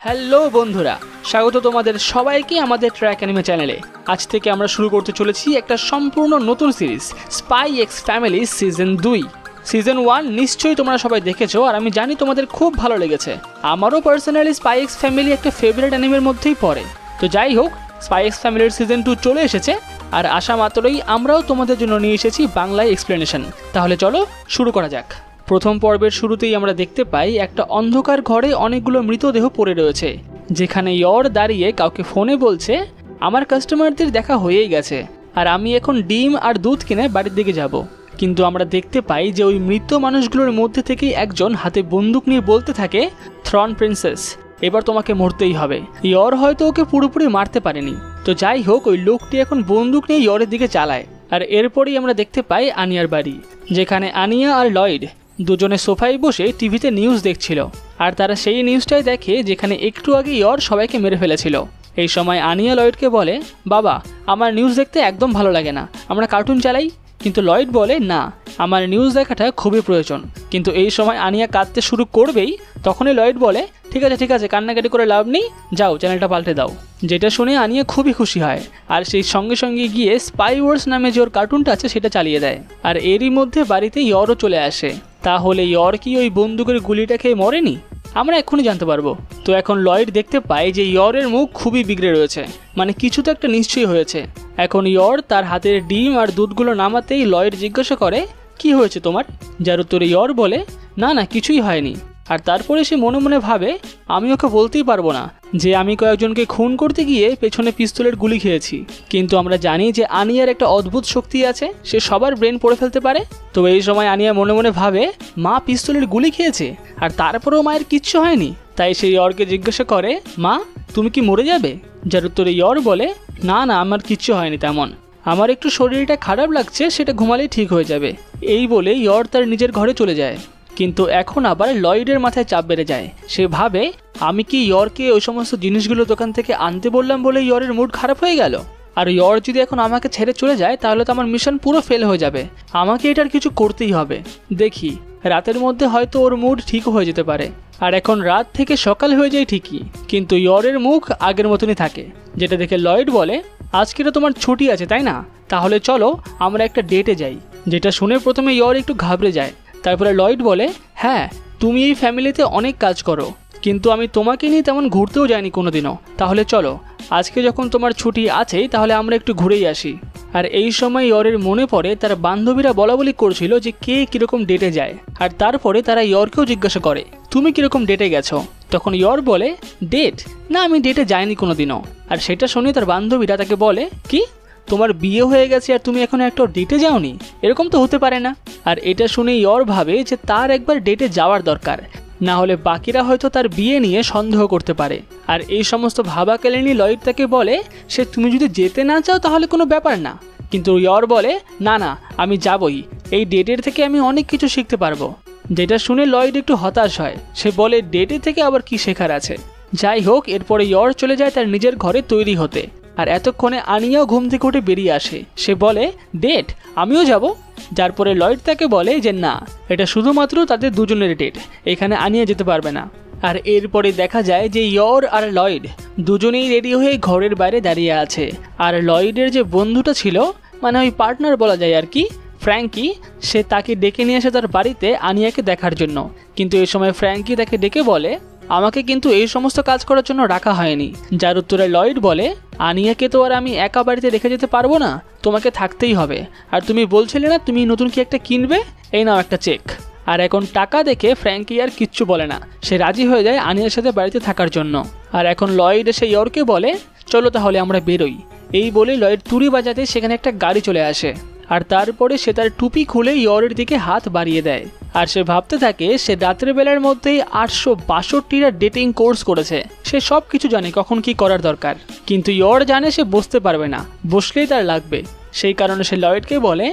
Hello বন্ধুরা, স্বাগত তোমাদের সবাইকে আমাদের ট্র্যাক অ্যানিমে চ্যানেলে। আজ থেকে আমরা শুরু করতে চলেছি একটা সম্পূর্ণ নতুন series, spy x family season 2। Season 1 নিশ্চয়ই তোমরা সবাই দেখেছো, আর আমি জানি তোমাদের খুব ভালো লেগেছে। আমারও পার্সোনালি স্পাই এক্স ফ্যামিলি একটা ফেভারিট অ্যানিমের মধ্যেই পড়ে। তো যাই হোক, স্পাই এক্স ফ্যামিলির সিজন 2 চলে এসেছে, আর আসা মাত্রই আমরাও তোমাদের জন্য নিয়ে এসেছি বাংলায় এক্সপ্লেনেশন। তাহলে চলো শুরু করা যাক। প্রথম পর্বের শুরুতেই আমরা দেখতে পাই একটা অন্ধকার ঘরে অনেকগুলো মৃতদেহ পড়ে রয়েছে, যেখানে ইয়র দাঁড়িয়ে কাউকে ফোনে বলছে আমার কাস্টমারদের দেখা হয়েই গেছে, আর আমি এখন ডিম আর দুধ কিনে বাড়ির দিকে যাব। কিন্তু আমরা দেখতে পাই যে ওই মৃত মানুষগুলোর মধ্যে থেকেই একজন হাতে বন্দুক নিয়ে বলতে থাকে, থ্রন প্রিন্সেস, এবার তোমাকে মরতেই হবে। ইয়র হয়তো ওকে পুরোপুরি মারতে পারেনি। তো যাই হোক, ওই লোকটি এখন বন্দুক নিয়ে ইয়রের দিকে চালায়। আর এরপরেই আমরা দেখতে পাই আনিয়ার বাড়ি, যেখানে আনিয়া আর লয়েড দুজনে সোফায় বসে টিভিতে নিউজ দেখছিল। আর তারা সেই নিউজটাই দেখে যেখানে একটু আগে ইয়র সবাইকে মেরে ফেলেছিল। এই সময় আনিয়া লয়েডকে বলে, বাবা, আমার নিউজ দেখতে একদম ভালো লাগে না, আমরা কার্টুন চালাই। কিন্তু লয়েড বলে, না, আমার নিউজ দেখাটা খুবই প্রয়োজন। কিন্তু এই সময় আনিয়া কাঁদতে শুরু করবেই, তখনই লয়েড বলে, ঠিক আছে, কান্নাকাটি করে লাভ নেই, যাও চ্যানেলটা পাল্টে দাও। যেটা শুনে আনিয়া খুবই খুশি হয়, আর সেই সঙ্গে সঙ্গে গিয়ে স্পাই ওয়ার্স নামে যে ওর কার্টুনটা আছে সেটা চালিয়ে দেয়। আর এরই মধ্যে বাড়িতে ইয়রও চলে আসে। তাহলে ইয়র কি ওই বন্দুকের গুলিটা খেয়ে মরেনি? আমরা এক্ষুনি জানতে পারবো। তো এখন লয়েড দেখতে পায় যে ইয়রের মুখ খুবই বিগড়ে রয়েছে, মানে কিছু তো একটা নিশ্চয়ই হয়েছে। এখন ইয়র তার হাতের ডিম আর দুধগুলো নামাতেই লয়েড জিজ্ঞাসা করে, কি হয়েছে তোমার? যার উত্তরে ইয়র বলে, না কিছুই হয়নি। আর তারপরে সে মনে মনে ভাবে, আমি ওকে বলতেই পারবো না যে আমি কয়েকজনকে খুন করতে গিয়ে পেছনে পিস্তলের গুলি খেয়েছি। কিন্তু আমরা জানি যে আনিয়ার একটা অদ্ভুত শক্তি আছে, সে সবার ব্রেন পড়ে ফেলতে পারে। তো এই সময় আনিয়া মনে মনে ভাবে, মা পিস্তলের গুলি খেয়েছে আর তারপরেও মায়ের কিচ্ছু হয়নি। তাই সে ইয়রকে জিজ্ঞাসা করে, মা, তুমি কি মরে যাবে? যার উত্তরে ইয়র বলে, না আমার কিচ্ছু হয়নি তেমন, আমার একটু শরীরটা খারাপ লাগছে, সেটা ঘুমালেই ঠিক হয়ে যাবে। এই বলে ইয়র তার নিজের ঘরে চলে যায়। কিন্তু এখন আবার লয়েডের মাথায় চাপ বেড়ে যায়। সে ভাবে, আমি কি ইয়রকে ওই সমস্ত জিনিসগুলো দোকান থেকে আনতে বললাম বলে ইয়রের মুড খারাপ হয়ে গেল? আর ইয়র যদি এখন আমাকে ছেড়ে চলে যায় তাহলে তো আমার মিশন পুরো ফেল হয়ে যাবে। আমাকে এটার কিছু করতেই হবে। দেখি, রাতের মধ্যে হয়তো ওর মুড ঠিক হয়ে যেতে পারে। আর এখন রাত থেকে সকাল হয়ে যায় ঠিকই, কিন্তু ইয়রের মুখ আগের মতনই থাকে। যেটা দেখে লয়েড বলে, আজকে তো তোমার ছুটি আছে তাই না? তাহলে চলো আমরা একটা ডেটে যাই। যেটা শুনে প্রথমে ইয়র একটু ঘাবড়ে যায়। তারপরে লয়েড বলে, হ্যাঁ, তুমি এই ফ্যামিলিতে অনেক কাজ করো, কিন্তু আমি তোমাকে নিয়ে তেমন ঘুরতেও যাইনি কোনোদিনও। তাহলে চলো, আজকে যখন তোমার ছুটি আছেই তাহলে আমরা একটু ঘুরেই আসি। আর এই সময় ইয়রের মনে পড়ে তার বান্ধবীরা বলাবলি করছিল যে কে কীরকম ডেটে যায়। আর তারপরে তারা ইয়রকেও জিজ্ঞাসা করে, তুমি কীরকম ডেটে গেছো? তখন ইয়র বলে, ডেট না, আমি ডেটে যাইনি কোনোদিনও। আর সেটা শুনে তার বান্ধবীরা তাকে বলে, কি, তোমার বিয়ে হয়ে গেছে আর তুমি এখন একটা ডেটে যাওনি? এরকম তো হতে পারে না। আর এটা শুনে ইয়র ভাবে যে তার একবার ডেটে যাওয়ার দরকার, না হলে বাকিরা হয়তো তার বিয়ে নিয়ে সন্দেহ করতে পারে। আর এই সমস্ত ভাবাকেলেনি লয়েড তাকে বলে, সে তুমি যদি যেতে না চাও তাহলে কোনো ব্যাপার না। কিন্তু ইয়র বলে, না আমি যাবই, এই ডেটের থেকে আমি অনেক কিছু শিখতে পারবো। যেটা শুনে লয়েড একটু হতাশ হয়। সে বলে, ডেটে থেকে আবার কি শেখার আছে? যাই হোক, এরপরে ইয়র চলে যায় তার নিজের ঘরে তৈরি হতে। আর এতক্ষণে আনিয়াও ঘুম থেকে উঠে বেরিয়ে আসে। সে বলে, ডেট, আমিও যাব। যার পরে লয়েড তাকে বলে যে না, এটা শুধুমাত্র তাদের দুজনের ডেট, এখানে আনিয়া যেতে পারবে না। আর এরপরে দেখা যায় যে ইয়র আর লয়েড দুজনেই রেডি হয়ে ঘরের বাইরে দাঁড়িয়ে আছে। আর লয়েডের যে বন্ধুটা ছিল, মানে ওই পার্টনার বলা যায় আর কি, ফ্র্যাঙ্কি, সে তাকে ডেকে নিয়ে আসে তার বাড়িতে আনিয়াকে দেখার জন্য। কিন্তু এই সময় ফ্র্যাঙ্কি তাকে ডেকে বলে, আমাকে কিন্তু এই সমস্ত কাজ করার জন্য রাখা হয়নি। যার উত্তরে লয়েড বলে, আনিয়াকে তো আর আমি একা বাড়িতে রেখে যেতে পারবো না, তোমাকে থাকতেই হবে। আর তুমি বলছিলে না তুমি নতুন কি একটা কিনবে, এই নাও একটা চেক। আর এখন টাকা দেখে ফ্র্যাঙ্কি আর কিচ্ছু বলে না, সে রাজি হয়ে যায় আনিয়ার সাথে বাড়িতে থাকার জন্য। আর এখন লয়েড এসে ইয়রকে বলে, চলো তাহলে আমরা বেরোই। এই বলে লয়েড তুড়ি বাজাতে সেখানে একটা গাড়ি চলে আসে। আর তারপরে সে তার টুপি খুলে ইয়রের দিকে হাত বাড়িয়ে দেয়। আর সে ভাবতে থাকে সে রাতের বেলার মধ্যেই 862টা ডেটিং কোর্স করেছে, সে সব কিছু জানে কখন কি করার দরকার। কিন্তু ইয়র জানে সে বসতে পারবে না, বসলেই তার লাগবে। সেই কারণে সে লয়েডকে বলে,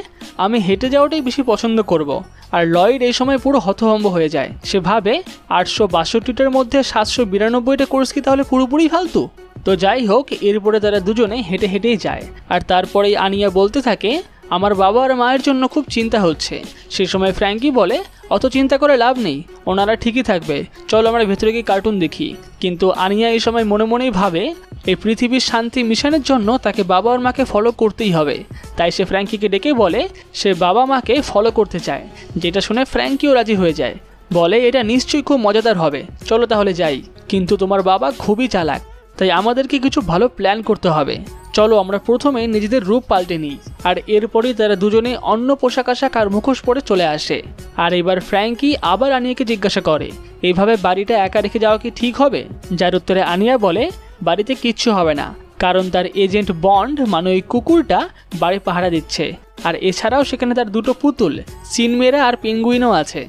আমি হেঁটে যাওয়াটাই বেশি পছন্দ করব। আর লয়েড এই সময় পুরো হতভম্ব হয়ে যায়। সে ভাবে 862টার মধ্যে 792টা কোর্স কি তাহলে পুরোপুরি ফালতু? তো যাই হোক, এরপরে তারা দুজনে হেঁটে হেঁটেই যায়। আর তারপরেই আনিয়া বলতে থাকে, আমার বাবা আর মায়ের জন্য খুব চিন্তা হচ্ছে। সেই সময় ফ্র্যাঙ্কি বলে, অত চিন্তা করে লাভ নেই, ওনারা ঠিকই থাকবে, চলো আমরা ভেতরে গিয়ে কার্টুন দেখি। কিন্তু আনিয়া এই সময় মনে মনেই ভাবে এই পৃথিবীর শান্তি মিশনের জন্য তাকে বাবা আর মাকে ফলো করতেই হবে। তাই সে ফ্র্যাঙ্কিকে ডেকে বলে সে বাবা মাকে ফলো করতে চায়, যেটা শুনে ফ্র্যাঙ্কিও রাজি হয়ে যায়, বলে এটা নিশ্চয়ই খুব মজাদার হবে, চলো তাহলে যাই। কিন্তু তোমার বাবা খুবই চালাক, তাই আমাদেরকে কিছু ভালো প্ল্যান করতে হবে, চলো আমরা প্রথমে নিজেদের রূপ পাল্টে নিই। আর এরপরেই তারা দুজনে অন্য পোশাক আশাক আর মুখোশ পরে চলে আসে। আর এবার ফ্র্যাঙ্কি আবার আনিয়াকে জিজ্ঞাসা করে এইভাবে বাড়িটা একা রেখে যাওয়া কি ঠিক হবে? যার উত্তরে আনিয়া বলে বাড়িতে কিচ্ছু হবে না, কারণ তার এজেন্ট বন্ড মানে ওই কুকুরটা বাড়ি পাহারা দিচ্ছে। আর এছাড়াও সেখানে তার দুটো পুতুল সিনমেরা আর পেঙ্গুইনও আছে,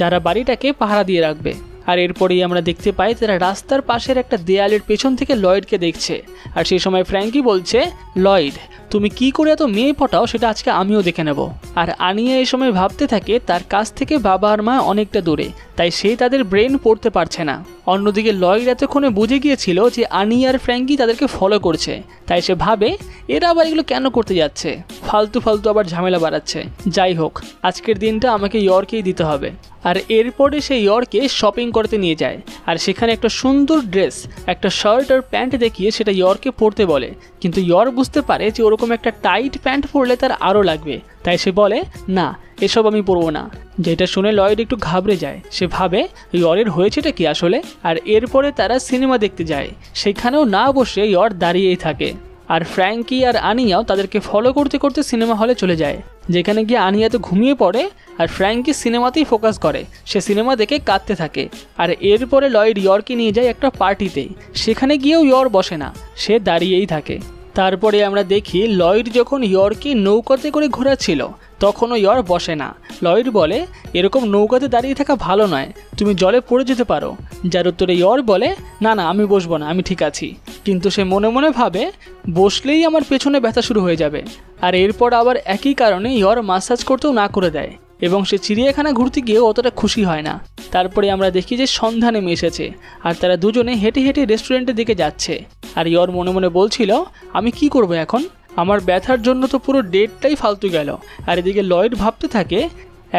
যারা বাড়িটাকে পাহারা দিয়ে রাখবে। আর এরপরেই আমরা দেখতে পাই তারা রাস্তার পাশের একটা দেয়ালের পেছন থেকে লয়েডকে দেখছে। আর সেই সময় ফ্র্যাঙ্কি বলছে, লয়েড তুমি কি করে এত মেয়ে পটাও সেটা আজকে আমিও দেখে নেব। আর আনিয়া এই সময় ভাবতে থাকে তার কাছ থেকে বাবা আর মা অনেকটা দূরে, তাই সে তাদের ব্রেন পড়তে পারছে না। অন্যদিকে লয়েড এতক্ষণে বুঝে গিয়েছিল যে আনিয়া আর ফ্র্যাঙ্কি তাদেরকে ফলো করছে, তাই সে ভাবে এরা আবার এগুলো কেন করতে যাচ্ছে, ফালতু ফালতু আবার ঝামেলা বাড়াচ্ছে। যাই হোক, আজকের দিনটা আমাকে ইয়র্কেই দিতে হবে। আর এরপরে সে ইয়র্কে শপিং করতে নিয়ে যায়। আর সেখানে একটা সুন্দর ড্রেস, একটা শার্ট আর প্যান্ট দেখিয়ে সেটা ইয়র্কে পরতে বলে। কিন্তু ইয়র্ক বুঝতে পারে যে ওরকম একটা টাইট প্যান্ট পরলে তার আরও লাগবে, তাই সে বলে না এসব আমি পরবো না। যেটা শুনে লয়েড একটু ঘাবড়ে যায়, সে ভাবে ইয়রের হয়েছেটা কি আসলে। আর এরপরে তারা সিনেমা দেখতে যায়, সেখানেও না বসে ইয়র দাঁড়িয়েই থাকে। আর ফ্র্যাঙ্কি আর আনিয়াও তাদেরকে ফলো করতে করতে সিনেমা হলে চলে যায়, যেখানে গিয়ে আনিয়া তো ঘুমিয়ে পড়ে আর ফ্র্যাঙ্কি সিনেমাতেই ফোকাস করে, সে সিনেমা দেখে কাঁদতে থাকে। আর এরপরে লয়েড ইয়র্কে নিয়ে যায় একটা পার্টিতে, সেখানে গিয়েও ইয়র বসে না, সে দাঁড়িয়েই থাকে। তারপরে আমরা দেখি লয়েড যখন ইয়র্কে নৌকাতে করে ঘোরাচ্ছিল তখনও ইয়র বসে না। লয়েড বলে এরকম নৌকাতে দাঁড়িয়ে থাকা ভালো নয়, তুমি জলে পড়ে যেতে পারো। যার উত্তরে ইয়র বলে না না আমি বসবো না, আমি ঠিক আছি। কিন্তু সে মনে মনে ভাবে বসলেই আমার পেছনে ব্যথা শুরু হয়ে যাবে। আর এরপর আবার একই কারণে ইয়র মাসাজ করতেও না করে দেয় এবং সে চিড়িয়াখানা ঘুরতে গিয়েও অতটা খুশি হয় না। তারপরে আমরা দেখি যে সন্ধ্যা নেমে এসেছে আর তারা দুজনে হেঁটে হেঁটে রেস্টুরেন্টের দিকে যাচ্ছে। আর ইয়র মনে মনে বলছিল আমি কি করব এখন, আমার ব্যথার জন্য তো পুরো ডেটটাই ফালতু গেল। আর এদিকে লয়েড ভাবতে থাকে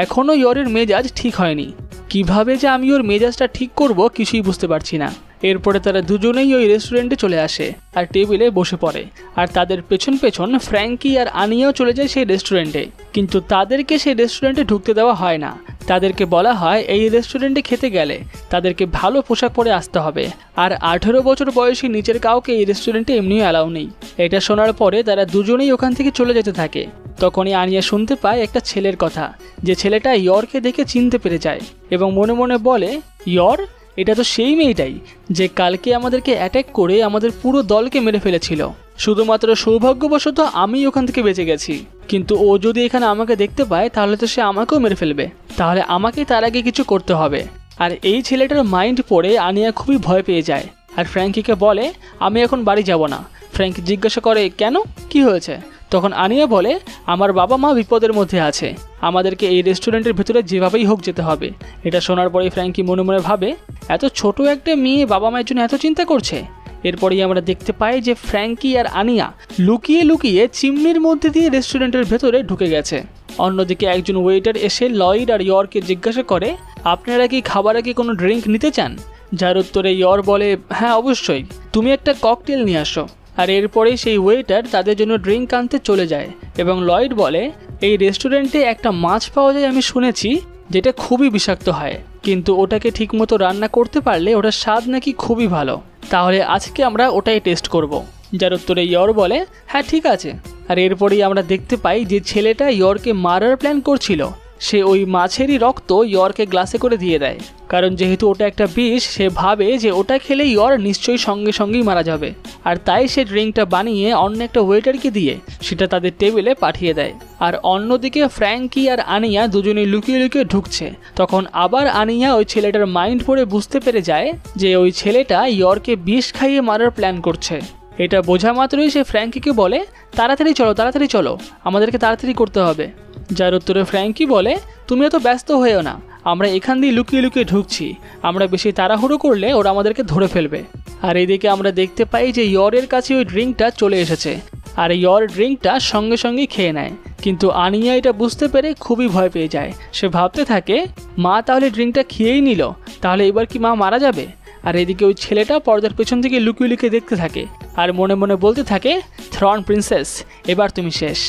এখনও ইয়রের মেজাজ ঠিক হয়নি, কিভাবে যে আমি ওর মেজাজটা ঠিক করব কিছুই বুঝতে পারছি না। এরপরে তারা দুজনেই ওই রেস্টুরেন্টে চলে আসে আর টেবিলে বসে পড়ে। আর তাদের পেছন পেছন ফ্র্যাঙ্কি আর আনিয়াও চলে যায় সেই রেস্টুরেন্টে, কিন্তু তাদেরকে সেই রেস্টুরেন্টে ঢুকতে দেওয়া হয় না। তাদেরকে বলা হয় এই রেস্টুরেন্টে খেতে গেলে তাদেরকে ভালো পোশাক পরে আসতে হবে, আর 18 বছর বয়সী নিচের কাউকে এই রেস্টুরেন্টে এমনিও অ্যালাউ নেই। এটা শোনার পরে তারা দুজনেই ওখান থেকে চলে যেতে থাকে। তখনই আনিয়া শুনতে পায় একটা ছেলের কথা, যে ছেলেটা ইয়রকে দেখে চিনতে পেরে যায় এবং মনে মনে বলে ইয়র এটা তো সেই মেয়েটাই যে কালকে আমাদেরকে অ্যাটাক করে আমাদের পুরো দলকে মেরে ফেলেছিল। শুধুমাত্র সৌভাগ্যবশত আমি ওখান থেকে বেঁচে গেছি, কিন্তু ও যদি এখানে আমাকে দেখতে পায় তাহলে তো সে আমাকেও মেরে ফেলবে, তাহলে আমাকে তার আগে কিছু করতে হবে। আর এই ছেলেটার মাইন্ড পড়ে আনিয়া খুবই ভয় পেয়ে যায় আর ফ্র্যাঙ্কিকে বলে আমি এখন বাড়ি যাব না। ফ্র্যাঙ্কি জিজ্ঞাসা করে কেন, কি হয়েছে? তখন আনিয়া বলে আমার বাবা মা বিপদের মধ্যে আছে, আমাদেরকে এই রেস্টুরেন্টের ভেতরে যেভাবেই হোক যেতে হবে। এটা শোনার পরে ফ্র্যাঙ্কি মনে মনে ভাবে এত ছোট একটা মেয়ে বাবা মায়ের জন্য এত চিন্তা করছে। এরপরেই আমরা দেখতে পাই যে ফ্র্যাঙ্কি আর আনিয়া লুকিয়ে লুকিয়ে চিমনির মধ্যে দিয়ে রেস্টুরেন্টের ভেতরে ঢুকে গেছে। অন্যদিকে একজন ওয়েটার এসে লয়েড আর ইয়রকে জিজ্ঞাসা করে আপনারা কি খাবার আগে কোনো ড্রিঙ্ক নিতে চান? যার উত্তরে ইয়র বলে হ্যাঁ অবশ্যই, তুমি একটা ককটেল নিয়ে আসো। আর এরপরে সেই ওয়েটার তাদের জন্য ড্রিঙ্ক আনতে চলে যায় এবং লয়েড বলে এই রেস্টুরেন্টে একটা মাছ পাওয়া যায় আমি শুনেছি, যেটা খুবই বিষাক্ত হয়, কিন্তু ওটাকে ঠিকমতো রান্না করতে পারলে ওটার স্বাদ নাকি খুবই ভালো, তাহলে আজকে আমরা ওটাই টেস্ট করব। যার উত্তরে ইয়র বলে হ্যাঁ ঠিক আছে। আর এরপরেই আমরা দেখতে পাই যে ছেলেটা ইয়রকে মারার প্ল্যান করছিল সে ওই মাছেরই রক্ত ইয়রকে গ্লাসে করে দিয়ে দেয়, কারণ যেহেতু ওটা একটা বিষ সে ভাবে যে ওটা খেলে ইয়র নিশ্চয়ই সঙ্গে সঙ্গেই মারা যাবে। আর তাই সে ড্রিঙ্কটা বানিয়ে অন্য একটা ওয়েটারকে দিয়ে সেটা তাদের টেবিলে পাঠিয়ে দেয়। আর অন্যদিকে ফ্র্যাঙ্কি আর আনিয়া দুজনেই লুকিয়ে লুকিয়ে ঢুকছে। তখন আবার আনিয়া ওই ছেলেটার মাইন্ড পড়ে বুঝতে পেরে যায় যে ওই ছেলেটা ইয়রকে বিষ খাইয়ে মারার প্ল্যান করছে। এটা বোঝা মাত্রই সে ফ্র্যাঙ্কিকে বলে তাড়াতাড়ি চলো, আমাদেরকে তাড়াতাড়ি করতে হবে। যার উত্তরে ফ্র্যাঙ্কি বলে তুমি এত ব্যস্ত হয়েও না, আমরা এখান দিয়ে লুকিয়ে লুকিয়ে ঢুকছি, আমরা বেশি তাড়াহুড়ো করলে ওরা আমাদেরকে ধরে ফেলবে। আর এইদিকে আমরা দেখতে পাই যে ইয়রের কাছে ওই ড্রিঙ্কটা চলে এসেছে আর ইয়র ড্রিঙ্কটা সঙ্গে সঙ্গেই খেয়ে নেয়, কিন্তু আনিয়া এটা বুঝতে পেরে খুবই ভয় পেয়ে যায়। সে ভাবতে থাকে মা তাহলে ড্রিঙ্কটা খেয়েই নিল, তাহলে এবার কি মা মারা যাবে? আর এদিকে ওই ছেলেটা পর্দার পেছন থেকে লুকিয়ে লুকিয়ে দেখতে থাকে আর মনে মনে বলতে থাকে থ্রন প্রিন্সেস এবার তুমি শেষ।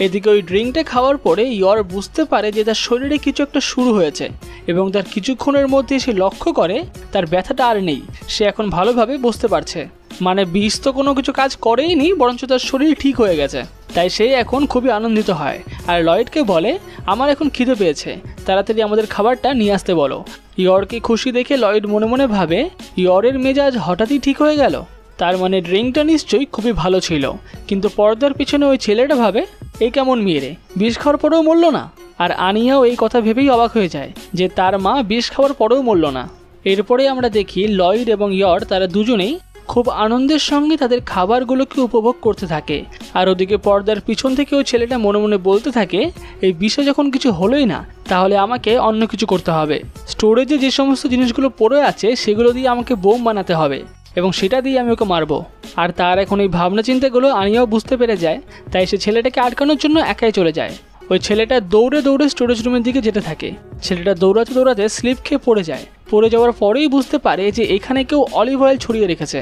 এদিকে ওই ড্রিঙ্কটা খাওয়ার পরে ইয়র বুঝতে পারে যে তার শরীরে কিছু একটা শুরু হয়েছে এবং তার কিছুক্ষণের মধ্যে সে লক্ষ্য করে তার ব্যথাটা আর নেই। সে এখন ভালোভাবে বুঝতে পারছে, মানে বিষ তো কোনো কিছু কাজ করেইনি, বরঞ্চ তার শরীর ঠিক হয়ে গেছে। তাই সে এখন খুবই আনন্দিত হয় আর লয়েডকে বলে আমার এখন খিদে পেয়েছে, তাড়াতাড়ি আমাদের খাবারটা নিয়ে আসতে বলো। ইয়রকে খুশি দেখে লয়েড মনে মনে ভাবে ইয়রের মেজাজ হঠাৎই ঠিক হয়ে গেল, তার মানে ড্রিঙ্কটা নিশ্চয়ই খুবই ভালো ছিল। কিন্তু পর্দার পিছনে ওই ছেলেটা ভাবে এই কেমন মেয়ে রে, বিষ খাওয়ার পরেও মরল না। আর আনিয়াও এই কথা ভেবেই অবাক হয়ে যায় যে তার মা বিষ খাওয়ার পরেও মরল না। এরপরে আমরা দেখি লয়েড এবং ইয়র তারা দুজনেই খুব আনন্দের সঙ্গে তাদের খাবারগুলোকে উপভোগ করতে থাকে। আর ওদিকে পর্দার পিছন থেকে ওই ছেলেটা মনে মনে বলতে থাকে এই বিষে যখন কিছু হলোই না, তাহলে আমাকে অন্য কিছু করতে হবে। স্টোরেজে যে সমস্ত জিনিসগুলো পড়ে আছে সেগুলো দিয়ে আমাকে বোম বানাতে হবে এবং সেটা দিয়ে আমি ওকে মারবো। আর তার এখন এই ভাবনা চিন্তাগুলো আনিয়াও বুঝতে পেরে যায়, তাই সে ছেলেটাকে আটকানোর জন্য একাই চলে যায়। ওই ছেলেটা দৌড়ে দৌড়ে স্টোরেজ রুমের দিকে যেতে থাকে। ছেলেটা দৌড়াতে দৌড়াতে স্লিপ খেয়ে পড়ে যায়। পড়ে যাওয়ার পরেই বুঝতে পারে যে এখানে কেউ অলিভ অয়েল ছড়িয়ে রেখেছে,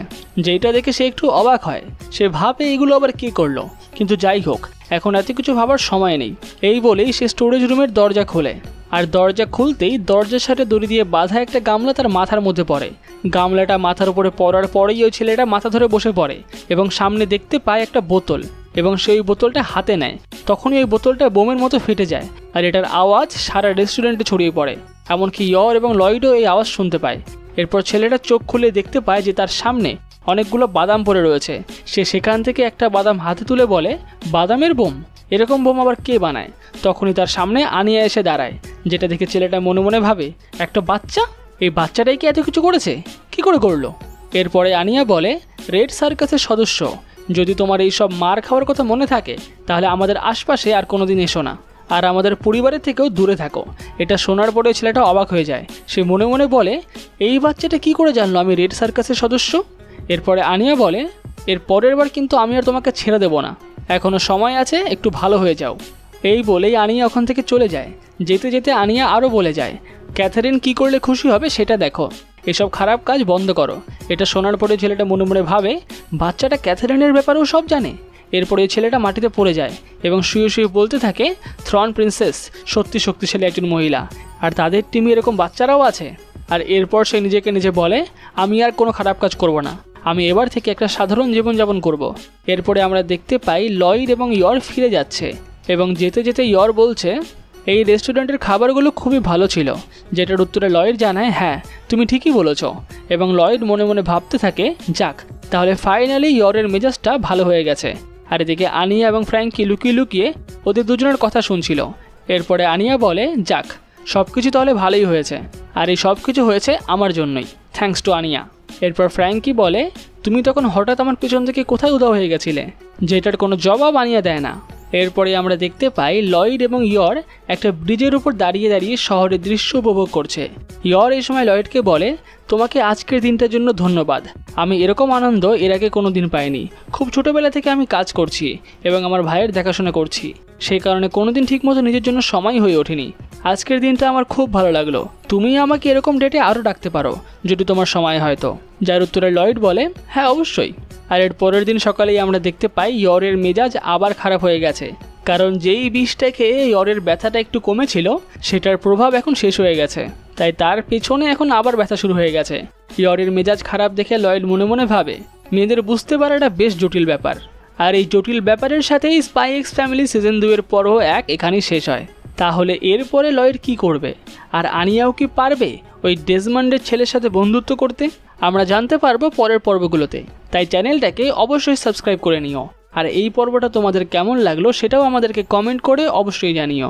যেটা দেখে সে একটু অবাক হয়। সে ভাবে এগুলো আবার কে করলো, কিন্তু যাই হোক এখন এত কিছু ভাবার সময় নেই। এই বলেই সে স্টোরেজ রুমের দরজা খোলে আর দরজা খুলতেই দরজার সাথে দড়ি দিয়ে বাঁধা একটা গামলা তার মাথার মধ্যে পড়ে। গামলাটা মাথার উপরে পড়ার পরেই ওই ছেলেটা মাথা ধরে বসে পড়ে এবং সামনে দেখতে পায় একটা বোতল এবং সেই বোতলটা হাতে নেয়। তখনই ওই বোতলটা বোমের মতো ফেটে যায় আর এটার আওয়াজ সারা রেস্টুরেন্টে ছড়িয়ে পড়ে। এমনকি ইয়র এবং লয়েডও এই আওয়াজ শুনতে পায়। এরপর ছেলেটা চোখ খুলে দেখতে পায় যে তার সামনে অনেকগুলো বাদাম পড়ে রয়েছে। সে সেখান থেকে একটা বাদাম হাতে তুলে বলে বাদামের বোম, এরকম বোম আবার কে বানায়? তখনই তার সামনে আনিয়া এসে দাঁড়ায়, যেটা দেখে ছেলেটা মনে মনে ভাবে একটা বাচ্চা, এই বাচ্চাটাই কি এত কিছু করেছে, কি করে করলো? এরপরে আনিয়া বলে রেড সার্কাসের সদস্য, যদি তোমার এই সব মার খাওয়ার কথা মনে থাকে তাহলে আমাদের আশপাশে আর কোনোদিন এসো না আর আমাদের পরিবারের থেকেও দূরে থাকো। এটা শোনার পরে ছেলেটা অবাক হয়ে যায়। সে মনে মনে বলে এই বাচ্চাটা কি করে জানলো আমি রেড সার্কাসের সদস্য? এরপরে আনিয়া বলে এর পরের বার কিন্তু আমি আর তোমাকে ছেড়ে দেবো না, এখনও সময় আছে, একটু ভালো হয়ে যাও। এই বলেই আনিয়া ওখান থেকে চলে যায়। যেতে যেতে আনিয়া আরও বলে যায় ক্যাথারিন কি করলে খুশি হবে সেটা দেখো, এসব খারাপ কাজ বন্ধ করো। এটা শোনার পরে ছেলেটা মনে মনে ভাবে বাচ্চাটা ক্যাথারিনের ব্যাপারেও সব জানে। এরপরে ছেলেটা মাটিতে পড়ে যায় এবং শুয়ে শুয়ে বলতে থাকে থ্রন প্রিন্সেস সত্যি শক্তিশালী একজন মহিলা আর তাদের টিমে এরকম বাচ্চারাও আছে। আর এরপর সে নিজেকে নিজে বলে আমি আর কোনো খারাপ কাজ করব না, আমি এবার থেকে একটা সাধারণ জীবনযাপন করব। এরপরে আমরা দেখতে পাই লয়েড এবং ইয়র ফিরে যাচ্ছে এবং যেতে যেতে ইয়র বলছে এই রেস্টুরেন্টের খাবারগুলো খুবই ভালো ছিল, যেটার উত্তরে লয়েড জানায় হ্যাঁ তুমি ঠিকই বলেছ। এবং লয়েড মনে মনে ভাবতে থাকে যাক তাহলে ফাইনালি ইয়রের মেজাজটা ভালো হয়ে গেছে। আর এদিকে আনিয়া এবং ফ্র্যাঙ্কি লুকিয়ে লুকিয়ে ওদের দুজনের কথা শুনছিল। এরপরে আনিয়া বলে যাক সব কিছু তাহলে ভালোই হয়েছে আর এই সব কিছু হয়েছে আমার জন্যই, থ্যাঙ্কস টু আনিয়া। এরপর ফ্র্যাঙ্কি বলে তুমি তখন হঠাৎ আমার পেছন থেকে কোথায় উধাও হয়ে গেছিলে, যেটার কোনো জবাব আনিয়া দেয় না। এরপরে আমরা দেখতে পাই লয়েড এবং ইয়র একটা ব্রিজের উপর দাঁড়িয়ে দাঁড়িয়ে শহরের দৃশ্য উপভোগ করছে। ইয়র এই সময় লয়েডকে বলে তোমাকে আজকের দিনটার জন্য ধন্যবাদ, আমি এরকম আনন্দ এর আগে কোনো দিন পাইনি। খুব ছোটোবেলা থেকে আমি কাজ করছি এবং আমার ভাইয়ের দেখাশোনা করছি, সেই কারণে কোনোদিন ঠিকমতো নিজের জন্য সময় হয়ে ওঠেনি। আজকের দিনটা আমার খুব ভালো লাগলো, তুমি আমাকে এরকম ডেটে আরও ডাকতে পারো যদি তোমার সময় হয় তো। যার উত্তরে লয়েড বলে হ্যাঁ অবশ্যই। আর এর পরের দিন সকালেই আমরা দেখতে পাই ইয়রের মেজাজ আবার খারাপ হয়ে গেছে, কারণ যেই বিষটা খেয়ে ইয়রের ব্যথাটা একটু কমেছিল সেটার প্রভাব এখন শেষ হয়ে গেছে, তাই তার পেছনে এখন আবার ব্যথা শুরু হয়ে গেছে। ইয়রের মেজাজ খারাপ দেখে লয়েড মনে মনে ভাবে মেয়েদের বুঝতে পারাটা বেশ জটিল ব্যাপার। আর এই জটিল ব্যাপারের সাথেই স্পাই এক্স ফ্যামিলি সিজন 2 এর পর্ব 1 এখানেই শেষ হয়। তাহলে এরপরে লয়েড কি করবে আর আনিয়াও কি পারবে ওই ডেজমন্ডের ছেলের সাথে বন্ধুত্ব করতে? আমরা জানতে পারবো পরের পর্বগুলোতে, তাই চ্যানেলটাকে অবশ্যই সাবস্ক্রাইব করে নিও। আর এই পর্বটা তোমাদের কেমন লাগলো সেটাও আমাদেরকে কমেন্ট করে অবশ্যই জানিও।